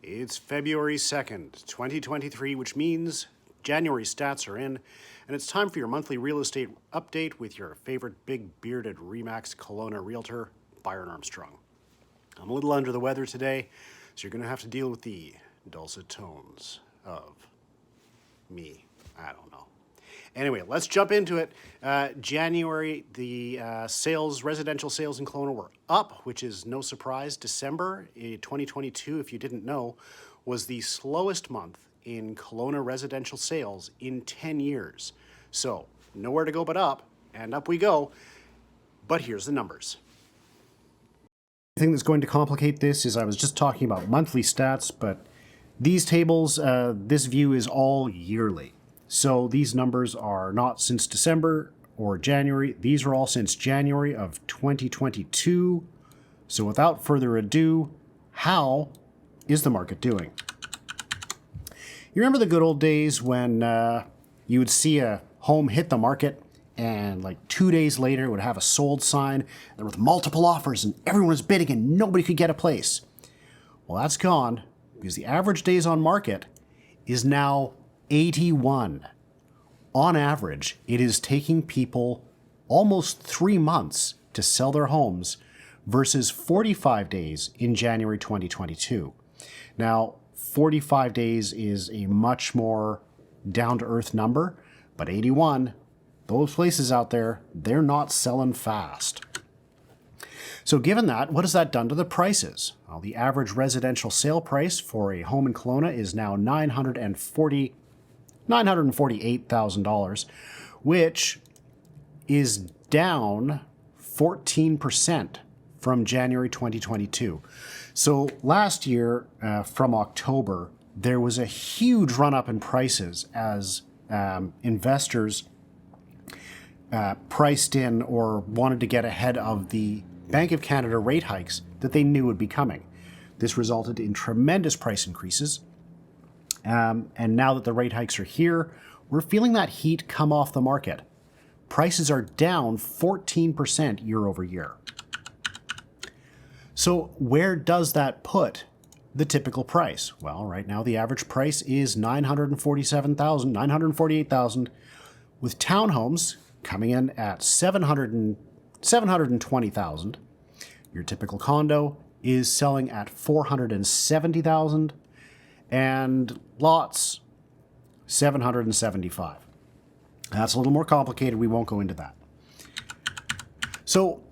It's February 2nd, 2023, which means January stats are in, and it's time for your monthly real estate update with your favorite big bearded Remax Kelowna realtor, Byron Armstrong. I'm a little under the weather today, so you're going to have to deal with the dulcet tones of me. I don't know. Anyway, let's jump into it. January, the residential sales in Kelowna were up, which is no surprise. December 2022, if you didn't know, was the slowest month in Kelowna residential sales in 10 years. So nowhere to go but up, and up we go. But here's the numbers. The thing that's going to complicate this is I was just talking about monthly stats, but these tables, this view is all yearly. So these numbers are not since December or January. These are all since January of 2022. So without further ado, how is the market doing? You remember the good old days when you would see a home hit the market and like 2 days later it would have a sold sign there with multiple offers and everyone was bidding and nobody could get a place? Well, that's gone because the average days on market is now 81. On average, it is taking people almost 3 months to sell their homes versus 45 days in January 2022. Now, 45 days is a much more down-to-earth number, but 81, those places out there, they're not selling fast. So given that, what has that done to the prices? Well, the average residential sale price for a home in Kelowna is now $948,000, which is down 14% from January 2022. So last year, from October, there was a huge run-up in prices as investors priced in or wanted to get ahead of the Bank of Canada rate hikes that they knew would be coming. This resulted in tremendous price increases. And now that the rate hikes are here, we're feeling that heat come off the market. Prices are down 14% year over year. So where does that put the typical price? Well, right now the average price is $948,000, with townhomes coming in at $720,000. Your typical condo is selling at $470,000, and lots $775,000. That's a little more complicated. We won't go into that. So,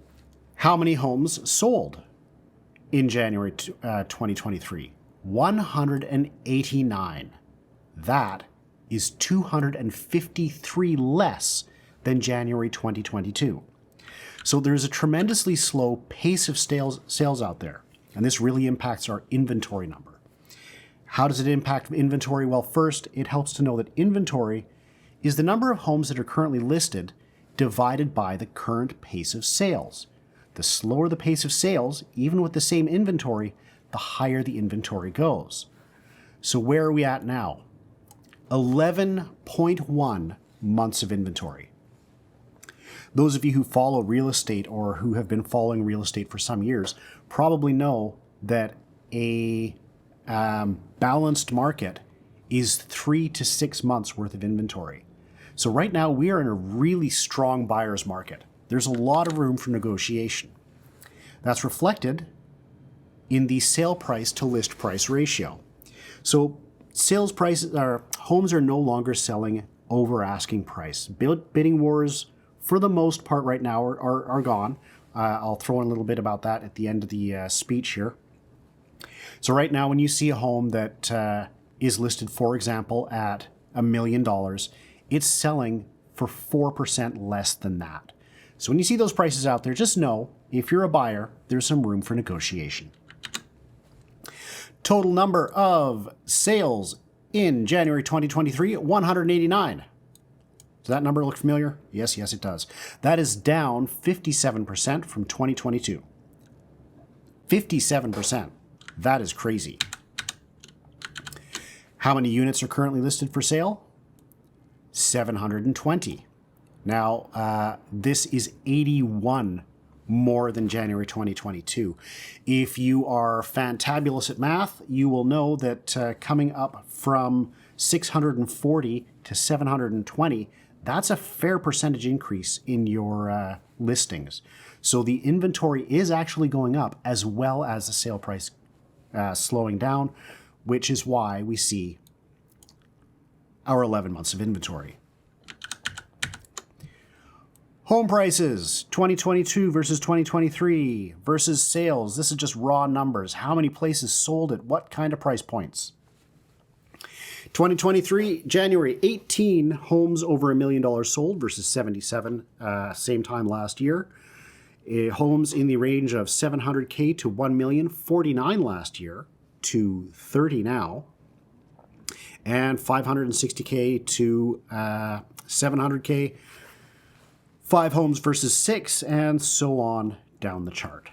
how many homes sold in January 2023? 189. That is 253 less than January 2022. So there's a tremendously slow pace of sales out there, and this really impacts our inventory number. How does it impact inventory? Well, first, it helps to know that inventory is the number of homes that are currently listed divided by the current pace of sales. The slower the pace of sales, even with the same inventory, the higher the inventory goes. So where are we at now? 11.1 months of inventory. Those of you who follow real estate or who have been following real estate for some years probably know that a balanced market is 3 to 6 months worth of inventory. So right now we are in a really strong buyer's market. There's a lot of room for negotiation. That's reflected in the sale price to list price ratio. So sales prices homes are no longer selling over asking price. Bidding wars for the most part right now are gone. I'll throw in a little bit about that at the end of the speech here. So right now when you see a home that is listed, for example, at $1 million, it's selling for 4% less than that. So when you see those prices out there, just know if you're a buyer, there's some room for negotiation. Total number of sales in January 2023, 189. Does that number look familiar? Yes, it does. That is down 57% from 2022. 57%. That is crazy. How many units are currently listed for sale? 720. Now, this is 81 more than January 2022. If you are fantabulous at math, you will know that coming up from 640 to 720, that's a fair percentage increase in your listings. So the inventory is actually going up as well as the sale price slowing down, which is why we see our 11 months of inventory. Home prices, 2022 versus 2023 versus sales. This is just raw numbers. How many places sold at what kind of price points? 2023, January, 18 homes over $1 million sold versus 77 same time last year. Homes in the range of 700K to 1 million, 49 last year to 30 now. And 560K to 700K. 5 homes versus 6, and so on down the chart.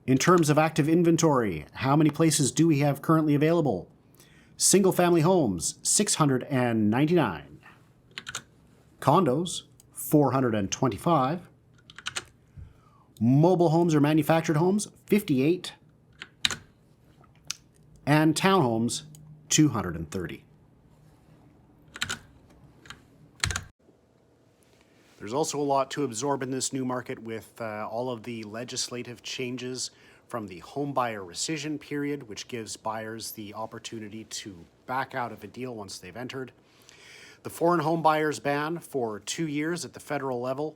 In terms of active inventory, how many places do we have currently available? Single family homes, 699. Condos, 425. Mobile homes or manufactured homes, 58. And townhomes, 230. There's also a lot to absorb in this new market with all of the legislative changes from the home buyer rescission period, which gives buyers the opportunity to back out of a deal once they've entered. The foreign home buyers ban for 2 years at the federal level.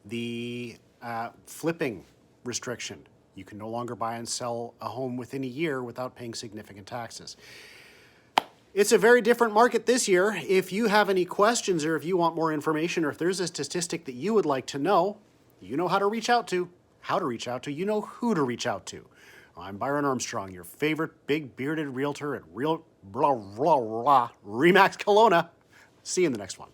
The flipping restriction. You can no longer buy and sell a home within a year without paying significant taxes. It's a very different market this year. If you have any questions or if you want more information or if there's a statistic that you would like to know, you know how to reach out to, you know who to reach out to. I'm Byron Armstrong, your favorite big bearded realtor at Remax Kelowna. See you in the next one.